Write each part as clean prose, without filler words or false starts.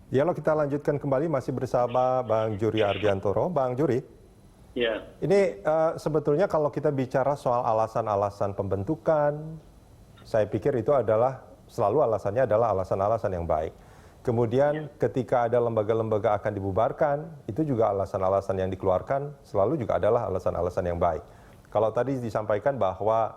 Dialog kita lanjutkan kembali masih bersama Bang Juri Ardiantoro. Bang Juri, Ya, ini sebetulnya kalau kita bicara soal alasan-alasan pembentukan, saya pikir itu adalah selalu alasannya adalah alasan-alasan yang baik. Kemudian ketika ada lembaga-lembaga akan dibubarkan, itu juga alasan-alasan yang dikeluarkan selalu juga adalah alasan-alasan yang baik. Kalau tadi disampaikan bahwa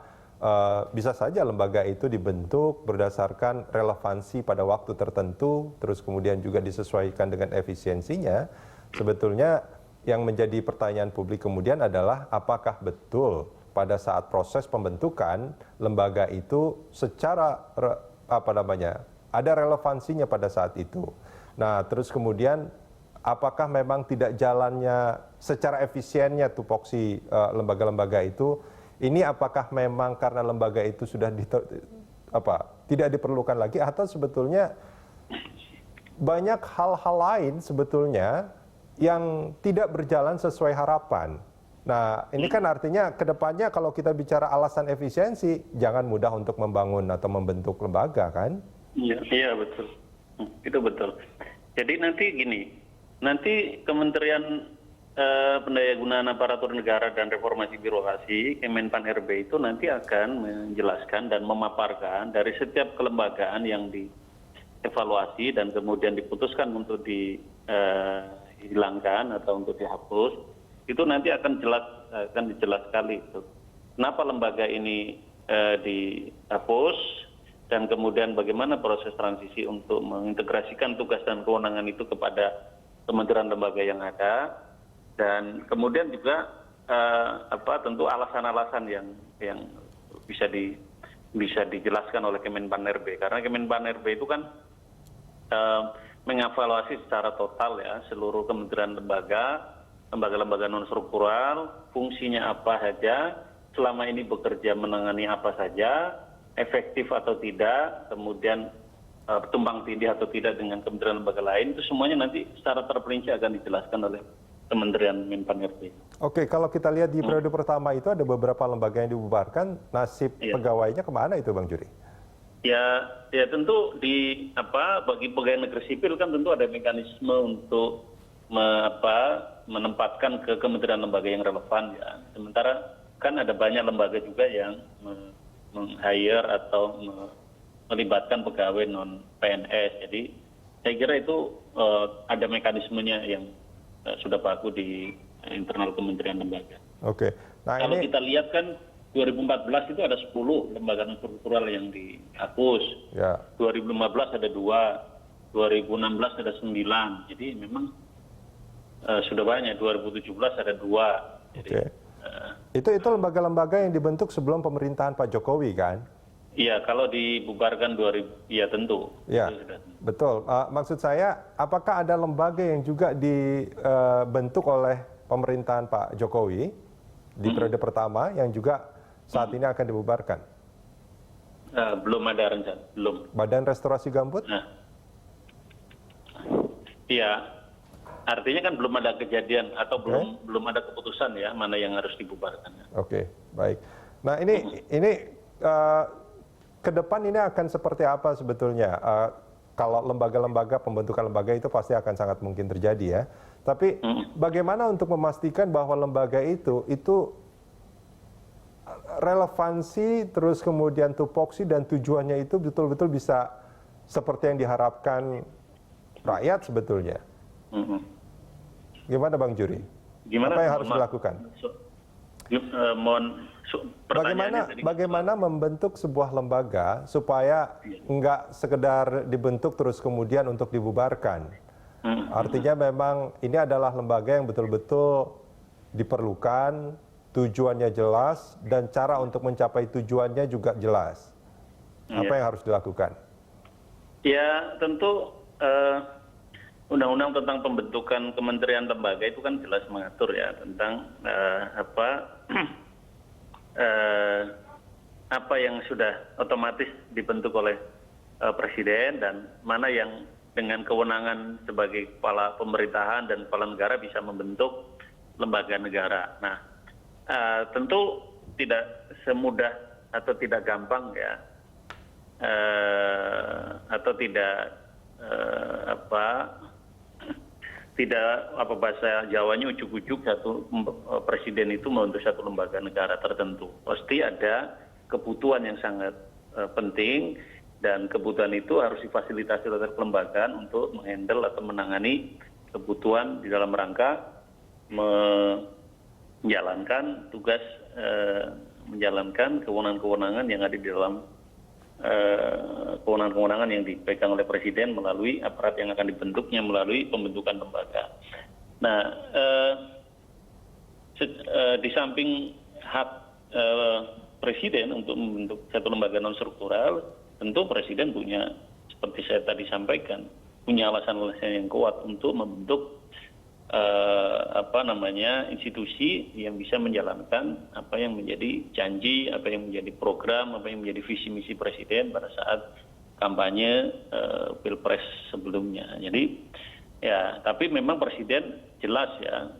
bisa saja lembaga itu dibentuk berdasarkan relevansi pada waktu tertentu, terus kemudian juga disesuaikan dengan efisiensinya. Sebetulnya yang menjadi pertanyaan publik kemudian adalah apakah betul pada saat proses pembentukan lembaga itu secara ada relevansinya pada saat itu. Nah, terus kemudian apakah memang tidak jalannya secara efisiennya tupoksi lembaga-lembaga itu? Ini apakah memang karena lembaga itu sudah tidak diperlukan lagi atau sebetulnya banyak hal-hal lain sebetulnya yang tidak berjalan sesuai harapan. Nah, ini kan artinya ke depannya kalau kita bicara alasan efisiensi, jangan mudah untuk membangun atau membentuk lembaga kan? iya betul. Itu betul. Jadi nanti gini, nanti Kementerian Pendayagunaan Aparatur Negara dan Reformasi Birokrasi, Kemenpan RB itu nanti akan menjelaskan dan memaparkan dari setiap kelembagaan yang dievaluasi dan kemudian diputuskan untuk dihilangkan atau untuk dihapus, itu nanti akan jelas sekali itu. Kenapa lembaga ini dihapus dan kemudian bagaimana proses transisi untuk mengintegrasikan tugas dan kewenangan itu kepada kementerian lembaga yang ada. Dan kemudian juga tentu alasan-alasan yang bisa dijelaskan oleh Kemenpan RB, karena Kemenpan RB itu kan mengevaluasi secara total ya seluruh kementerian lembaga non struktural, fungsinya apa saja, selama ini bekerja menangani apa saja, efektif atau tidak, kemudian tumpang tindih atau tidak dengan kementerian lembaga lain, itu semuanya nanti secara terperinci akan dijelaskan oleh Kementerian Menpan RB. Oke, kalau kita lihat di periode pertama itu ada beberapa lembaga yang dibubarkan, nasib pegawainya kemana itu Bang Juri? Ya tentu bagi pegawai negeri sipil kan tentu ada mekanisme untuk menempatkan ke kementerian lembaga yang relevan ya. Sementara kan ada banyak lembaga juga yang meng-hire atau melibatkan pegawai non PNS. Jadi saya kira itu ada mekanismenya yang sudah baku di internal kementerian lembaga. Oke. Nah, kalau kita lihat kan 2014 itu ada 10 lembaga non struktural yang dihapus. Ya. 2015 ada 2, 2016 ada 9. Jadi memang sudah banyak. 2017 ada 2. Jadi, itu lembaga-lembaga yang dibentuk sebelum pemerintahan Pak Jokowi kan? Iya, kalau dibubarkan 2000, ya tentu. Ya, betul. Maksud saya, apakah ada lembaga yang juga dibentuk oleh pemerintahan Pak Jokowi di periode pertama yang juga saat ini akan dibubarkan? Belum ada rencana, belum. Badan Restorasi Gambut? Iya, artinya kan belum ada kejadian atau belum ada keputusan ya mana yang harus dibubarkan. Oke, baik. Nah ini ke depan ini akan seperti apa sebetulnya? Kalau lembaga-lembaga, pembentukan lembaga itu pasti akan sangat mungkin terjadi ya. Tapi bagaimana untuk memastikan bahwa lembaga itu relevansi, terus kemudian tupoksi dan tujuannya itu betul-betul bisa seperti yang diharapkan rakyat sebetulnya? Gimana Bang Juri? Apa yang harus dilakukan? Bagaimana membentuk sebuah lembaga supaya nggak sekedar dibentuk terus kemudian untuk dibubarkan? Artinya memang ini adalah lembaga yang betul-betul diperlukan, tujuannya jelas, dan cara untuk mencapai tujuannya juga jelas. Apa yang harus dilakukan? Ya tentu undang-undang tentang pembentukan kementerian lembaga itu kan jelas mengatur ya tentang apa yang sudah otomatis dibentuk oleh presiden dan mana yang dengan kewenangan sebagai kepala pemerintahan dan kepala negara bisa membentuk lembaga negara. Nah, tentu tidak semudah atau tidak gampang ya, atau tidak tidak apa bahasa Jawanya ujuk-ujuk presiden itu membentuk satu lembaga negara tertentu. Pasti ada kebutuhan yang sangat penting dan kebutuhan itu harus difasilitasi oleh kelembagaan untuk menghandle atau menangani kebutuhan di dalam rangka menjalankan tugas menjalankan kewenangan-kewenangan yang ada di dalam kewenangan-kewenangan yang dipegang oleh presiden melalui aparat yang akan dibentuknya melalui pembentukan lembaga. Nah, di samping hak presiden untuk membentuk satu lembaga non struktural, tentu presiden punya, seperti saya tadi sampaikan, punya alasan-alasan yang kuat untuk membentuk institusi yang bisa menjalankan apa yang menjadi janji, apa yang menjadi program, apa yang menjadi visi misi presiden pada saat kampanye pilpres sebelumnya. Jadi ya, tapi memang presiden jelas ya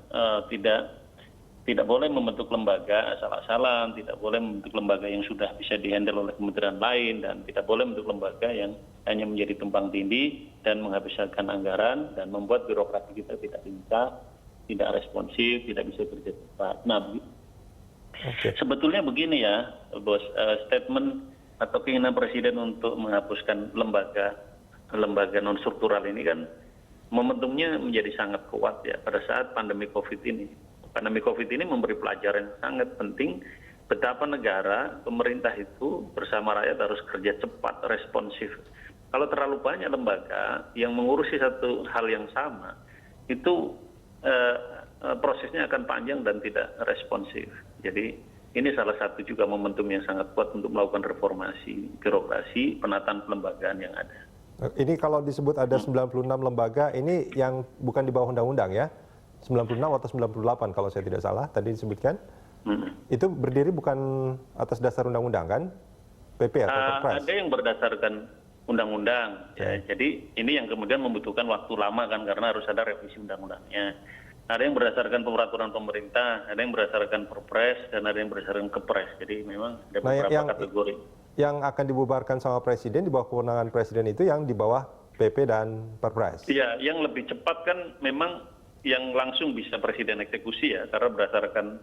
tidak boleh membentuk lembaga asal-asalan, tidak boleh membentuk lembaga yang sudah bisa dihandle oleh kementerian lain, dan tidak boleh membentuk lembaga yang hanya menjadi tumpang tindih dan menghabiskan anggaran dan membuat birokrasi kita tidak lincah, tidak responsif, tidak bisa kerja cepat. Nah, sebetulnya begini ya, Bos, statement atau keinginan presiden untuk menghapuskan lembaga non struktural ini kan momentumnya menjadi sangat kuat ya pada saat pandemi COVID ini. Pandemi COVID ini memberi pelajaran yang sangat penting betapa negara, pemerintah itu bersama rakyat harus kerja cepat, responsif. Kalau terlalu banyak lembaga yang mengurusi satu hal yang sama, itu prosesnya akan panjang dan tidak responsif. Jadi ini salah satu juga momentum yang sangat kuat untuk melakukan reformasi birokrasi, penataan kelembagaan yang ada. Ini kalau disebut ada 96 lembaga, ini yang bukan di bawah undang-undang ya? 96 atau 98 kalau saya tidak salah tadi disebutkan. Itu berdiri bukan atas dasar undang-undang kan? PP atau Perpres? Ada yang berdasarkan undang-undang. Ya, jadi ini yang kemudian membutuhkan waktu lama kan karena harus ada revisi undang-undangnya. Ada yang berdasarkan peraturan pemerintah, ada yang berdasarkan Perpres, dan ada yang berdasarkan Kepres. Jadi memang ada beberapa kategori. Yang akan dibubarkan sama presiden, di bawah kewenangan presiden itu yang di bawah PP dan Perpres? Iya, yang lebih cepat kan memang yang langsung bisa presiden eksekusi ya, karena berdasarkan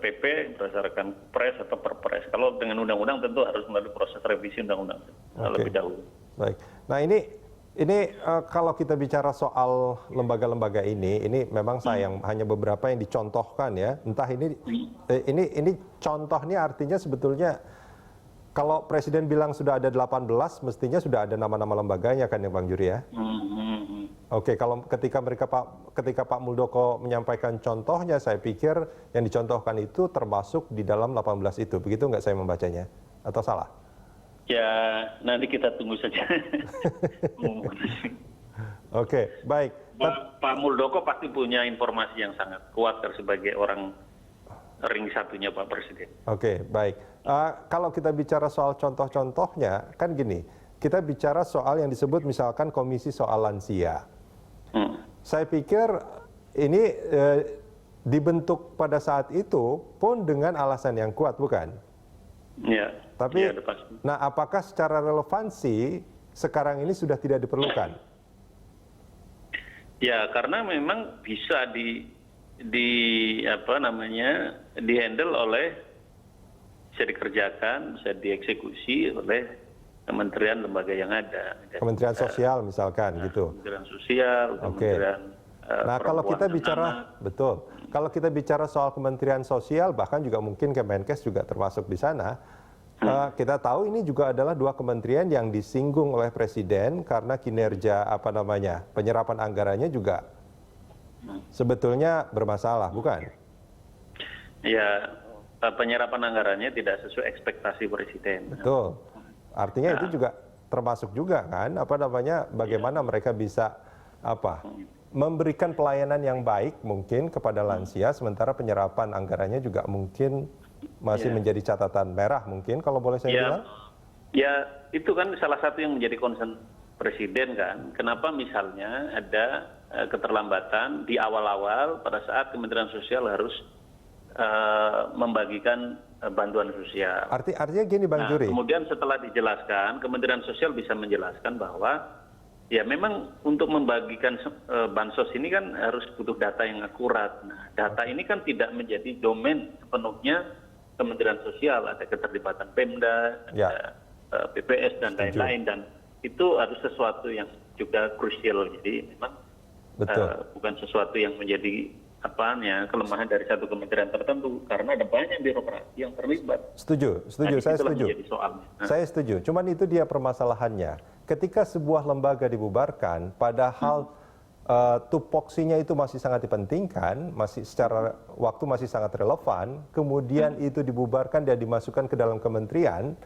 PP, berdasarkan Pres atau Perpres. Kalau dengan undang-undang tentu harus melalui proses revisi undang-undang lebih dahulu. Baik. Nah ini kalau kita bicara soal lembaga-lembaga ini memang sayang hanya beberapa yang dicontohkan ya. Entah ini contoh ini artinya sebetulnya kalau presiden bilang sudah ada 18, mestinya sudah ada nama-nama lembaganya kan ya Bang Juri ya? Oke, kalau ketika Pak Muldoko menyampaikan contohnya, saya pikir yang dicontohkan itu termasuk di dalam 18 itu. Begitu nggak saya membacanya? Atau salah? Ya, nanti kita tunggu saja. Oke, baik. Pak Muldoko pasti punya informasi yang sangat kuat sebagai orang ring satunya Pak Presiden. Oke, baik. Kalau kita bicara soal contoh-contohnya, kan gini, kita bicara soal yang disebut misalkan komisi soal lansia. Saya pikir ini dibentuk pada saat itu pun dengan alasan yang kuat, bukan? Ya. Tapi, ya, nah apakah secara relevansi sekarang ini sudah tidak diperlukan? Ya, karena memang bisa dihandle oleh, bisa dikerjakan, bisa dieksekusi oleh kementerian lembaga yang ada. Kementerian Sosial misalkan gitu. Kementerian Sosial, Kementerian Nah, kalau kita bicara betul. Kalau kita bicara soal Kementerian Sosial, bahkan juga mungkin Kemenkes juga termasuk di sana. Kita tahu ini juga adalah dua kementerian yang disinggung oleh Presiden karena kinerja penyerapan anggarannya juga sebetulnya bermasalah, bukan? Ya, penyerapan anggarannya tidak sesuai ekspektasi Presiden. Betul. Artinya itu juga termasuk juga kan bagaimana mereka bisa memberikan pelayanan yang baik mungkin kepada lansia, sementara penyerapan anggarannya juga mungkin masih menjadi catatan merah mungkin kalau boleh saya bilang. Ya, itu kan salah satu yang menjadi concern Presiden kan. Kenapa misalnya ada keterlambatan di awal-awal pada saat Kementerian Sosial harus membagikan bantuan sosial. Artinya gini Bang Juri. Kemudian setelah dijelaskan, Kementerian Sosial bisa menjelaskan bahwa Ya memang untuk membagikan bansos ini kan harus butuh data yang akurat. Nah, data ini kan tidak menjadi domain sepenuhnya Kementerian Sosial, ada keterlibatan Pemda, ada BPS dan lain-lain, dan itu harus sesuatu yang juga krusial. Jadi memang bukan sesuatu yang menjadi kelemahan dari satu kementerian tertentu, karena ada banyak birokrasi yang terlibat. Setuju, saya setuju. Saya setuju. Cuman itu dia permasalahannya. Ketika sebuah lembaga dibubarkan, padahal tupoksinya itu masih sangat dipentingkan, masih secara waktu masih sangat relevan, kemudian itu dibubarkan dan dimasukkan ke dalam kementerian,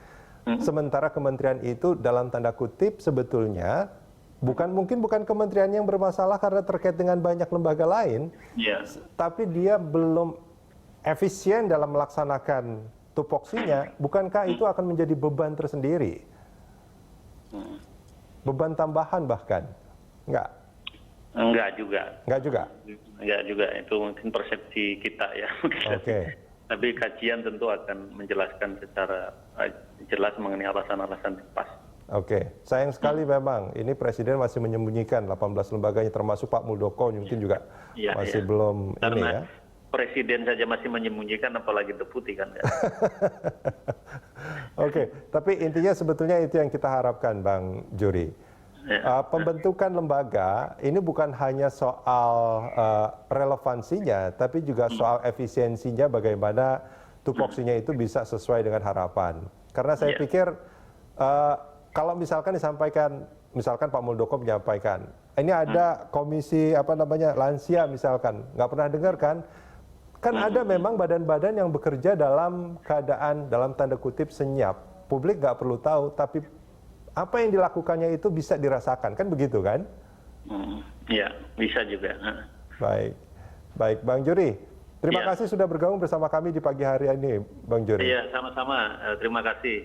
sementara kementerian itu dalam tanda kutip sebetulnya mungkin bukan kementerian yang bermasalah karena terkait dengan banyak lembaga lain, tapi dia belum efisien dalam melaksanakan tupoksinya. Bukankah itu akan menjadi beban tersendiri? Beban tambahan bahkan? Enggak juga. Itu mungkin persepsi kita ya. Oke. Tapi kajian tentu akan menjelaskan secara jelas mengenai alasan-alasan yang pas. Oke, sayang sekali memang ini Presiden masih menyembunyikan 18 lembaganya, termasuk Pak Muldoko mungkin juga masih belum ini ya. Presiden saja masih menyembunyikan, apalagi deputi kan. Oke, tapi intinya sebetulnya itu yang kita harapkan, Bang Juri. Pembentukan lembaga ini bukan hanya soal relevansinya, tapi juga soal efisiensinya, bagaimana tupoksinya itu bisa sesuai dengan harapan. Karena saya pikir kalau misalkan disampaikan, misalkan Pak Muldoko menyampaikan, ini ada komisi lansia misalkan, nggak pernah dengar kan? Kan ada memang badan-badan yang bekerja dalam keadaan dalam tanda kutip senyap. Publik nggak perlu tahu, tapi apa yang dilakukannya itu bisa dirasakan, kan begitu kan? Iya, bisa juga. Baik, Bang Juri. Terima kasih sudah bergabung bersama kami di pagi hari ini, Bang Juri. Iya, sama-sama. Terima kasih.